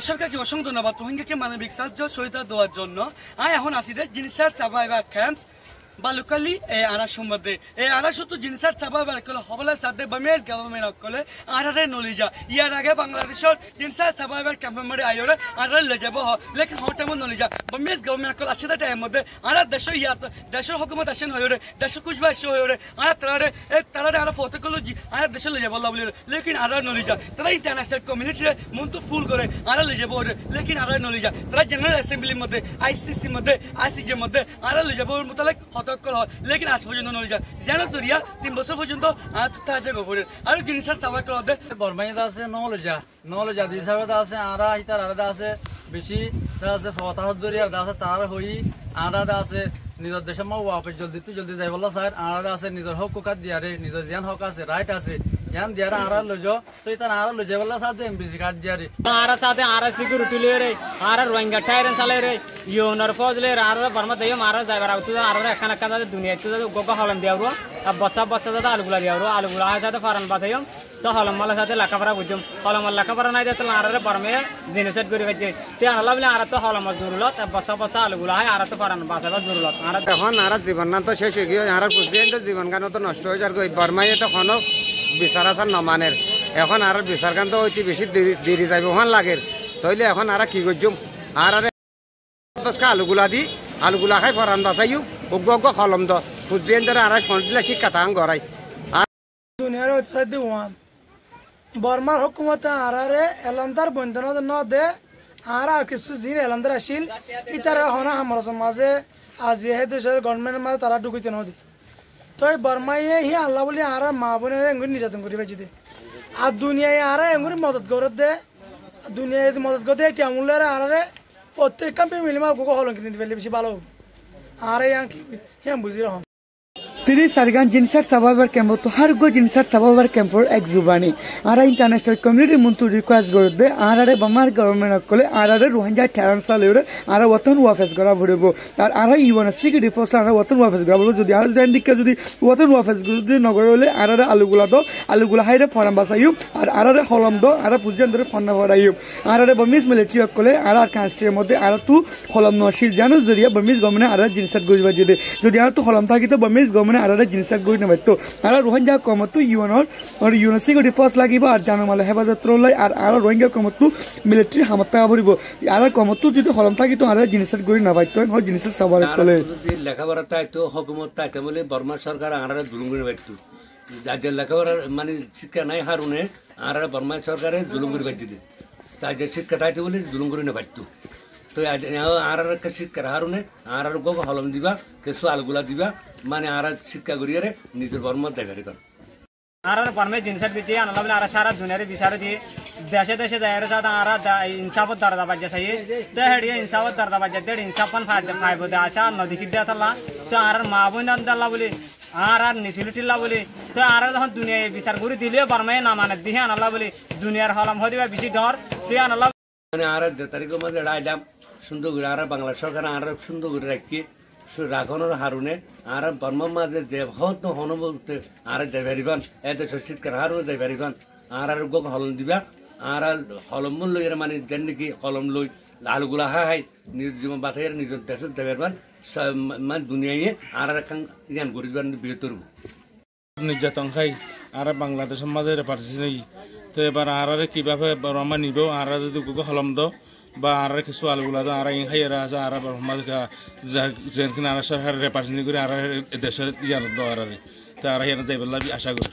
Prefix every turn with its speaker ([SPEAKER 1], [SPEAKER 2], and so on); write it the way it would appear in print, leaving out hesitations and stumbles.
[SPEAKER 1] সরকারকে অসংখ্য ধন্যবাদ রোহিঙ্গাকে মানবিক সাহায্য সহায়তা দেওয়ার জন্য। এখন আসি জিনিসার সার্ভাইভার ক্যাম্পস বালুকালি আড়া সম্বন্ধে আড়া শুধু জিনিসার সার্ভাইভার কলে হবলে সাথে বামিয়াস গভর্নমেন্ট কলে আড়ারে নলিজা ইয়ার আগে বাংলাদেশের জিনিসার সার্ভাইভার ক্যাম্পের মধ্যে আইরে আড়ারে লে যাব লেকিন হর টাইম নলিজা বামিয়াস গভর্নমেন্ট কলে আসে টাইম মধ্যে আড়া দেশের দেশের হুকুমত আসেন হয়ে দেশের কুচবা এসে হয়ে আড়া তারারে আড়া ফটো কলো আড়া দেশে লে যাব বলে লেকিন আড়া নলিজা তারা ইন্টারন্যাশনাল কমিউনিটিরে মন্তু ফুল করে আড়া লে যাব লেকিন আড়া নলিজা তারা জেনারেল অ্যাসেম্বলির মধ্যে আইসিসির মধ্যে আইসিজের মধ্যে আড়া লে যাব মোতালেক লেকিন আজ পর্যন্ত নলিজা যেন জরিয়া 3 বছর পর্যন্ত তাজা গোবরের আর জিনিসের সাবাই করতে
[SPEAKER 2] বর্মাইদা আছে নলজা দিসাবত আছে আরা হিতার আলাদা আছে বেশি তার আছে ফতাহত দরিয়া আছে তার হই আলাদা আছে নিজের দেশে মা ওয়াপে জলদি যাই বলা স্যার আলাদা আছে নিজের হক কাট দিয়ারে নিজের জ্ঞান হক আছে রাইট আছে জ্ঞান দিয়ারে আরা লজ তো ইতার আরা লজে বলা সাথে এমবিসি কাট দিয়ারে
[SPEAKER 3] আরা সাথে আরা সিকিউরিটি লে আরা রোহিঙ্গা টাইরেন চালে রে ইউনার ফজলে আরা বর্মা দেয় মারা যাইবার আউত আরা এখান এখান দুনিয়া তো গোগা হলম দিয়ারো বচ্চা দাদা আলুগুলা দিয়ারো আলুগুলা সাথে ফারান বাতায়ম তো হলম মালা সাথে লেখাপড়া বুঝুম হলম লেখাপড়া নাই দিতে আরা বর্মে জিনিসেট করে গেছে তে আলা বলে আরা তো হলম জরুরত বচ্চা আলুগুলা হয় আরা তো ফারান বাতাবা জরুরত আরা
[SPEAKER 4] এখন আরা জীবন না তো শেষ হয়ে গিয়ে আর বুঝবেন তো জীবন গান তো নষ্ট হয়ে যার বর্মাই তো খনক বিচার আছে নমানের এখন আর বিচার গান তো অতি বেশি দেরি যাইব ওখান লাগে তাইলে এখন আর কি করছুম আর আলুগুলা খাই ফরান বাসাইও অজ্ঞ কলম দ বুঝবেন ধরে আর দিলে শিক্ষা তাং গড়াই
[SPEAKER 5] দুনিয়ার ওয়েবসাইট ওয়ান বর্মার হুকুমতে আরারে এলান্দার বন্ধন ন দে আর কিছু জিন এলান্দার আসিল ইতারা হনা আমার সমাজে আজ হে দেশের গভর্নমেন্টের মাঝে তারা ঢুকিতে নদী তো বর্মাইয়ে হি আল্লাহ বলি আর মা বোনের এঙ্গুরি নির্যাতন করি পাইছি দে আর দুনিয়ায় আর এঙ্গুরি মদত করে দে দুনিয়ায় মদত করে দে টিয়ামুলের আরে প্রত্যেক কাম্পে মিলিমা গুগো হলন কিনে দিবে বেশি ভালো আর ইয়াং কি ইয়াং বুঝি রহম
[SPEAKER 1] তিনি সারগান জিনিসার সার্ভাইভার ক্যাম্প তো হার গো জিনিসার সার্ভাইভার ক্যাম্পর এক জুবানি আর ইন্টারন্যাশনাল কমিউনিটি মন্তু রিকোয়েস্ট করে দে আরে বামার গভর্নমেন্ট কলে আরে রোহিঙ্গা ঠেরানসা লেরে আর ওতন ওয়াফেস করা ভরব আর ইউএন সিকিউরিটি ফোর্স আর ওতন ওয়াফেস করা বলবো যদি আর দেন দিকে যদি ওতন ওয়াফেস যদি নগর হলে আরে আলুগুলা হাইরে ফরাম বাসাইও আর আরে হলম দো আর পুজন ধরে ফন্না ভরাইও আরে বমিজ মিলিটারি কলে আর কাস্টের মধ্যে আর তু হলম নশিল জানো জরিয়া বমিজ গভর্নমেন্ট আর জিনিসার গজবা যদি যদি আর তো হলম থাকি তো বমিজ গভর্নমেন্ট আলাদা জিনিসটা গড়ি নেবে তো আর রোহিঙ্গা কমতো ইউএন সিকিউরিটি ফোর্স লাগিব আর জানমালে হেফাজত লাই আর রোহিঙ্গা কমতো মিলিটারি হামতা ভরিব আর কমতো যদি হলম থাকি তো আর জিনিসটা গড়ি নাপাই তো জিনিসের সাবার কলে
[SPEAKER 6] লেখাপড়া তাই তো হকুমত তাই বলে বর্মা সরকার আর জুলুম করে বাইতো যাদের লেখাপড়া মানে শিক্ষা নাই হারুনে আর বর্মা সরকারে জুলুম করে বাইতে দে তাদের শিক্ষা তাইতে বলে জুলুম করে নেবাইতো তো আর শিক্ষার হারুনে আর গোগ হলম দিবা কিছু আলগুলা দিবা মানে আর শিক্ষা করিয়ে নিজের বর্ম দেখারি কর
[SPEAKER 3] আর বর্মে জিনিসের বিচে আনলা বলে আর সারা দুনিয়ার বিচারে দিয়ে দেশে যাইরে সাদা আর ইনসাফত দরদা বাজে সাই দেহড়ি ইনসাফত দরদা বাজে দেড় ইনসাফন ফাইব দে আশা নদী কি দেতালা তো আর মা বোন আনদালা বলে আর নিসিলিটিলা বলে তো আর যখন দুনিয়ায় বিচার করে দিলে বর্মে না মানে দিহে আনলা বলে দুনিয়ার হলম হদিবা বেশি ডর তুই আনলা
[SPEAKER 6] মানে আর তারিখের মধ্যে রাইলাম সুন্দর করে আর বাংলা সরকার আর সুন্দর করে রাখি রাখনের হারুনে আর বর্মার মাঝে যে হত হন বলতে আর যাইবারিবান এত শিক্ষার হারু যাইবারিবান আর গোক হলম দিবা আর হলম লই মানে যেন নাকি কলম লই আলুগুলা হাই নিজের জীবন বাথাই নিজের দেশের যাইবারবান মানে দুনিয়ায় আর জ্ঞান করিবান বৃহত্তর
[SPEAKER 7] নির্যাতন খাই আর বাংলাদেশের মাঝে রেপার্টিস নেই তো এবার আর কিভাবে বর্মা নিব আর যদি গোক হলম দ বা আর কিছু আলুগুলা আর খাই আছে আর যেখানে আর সরকার রেপার্টিস করে আর দেশে ইয়ার দ আর তা আর যাইবার আশা করি।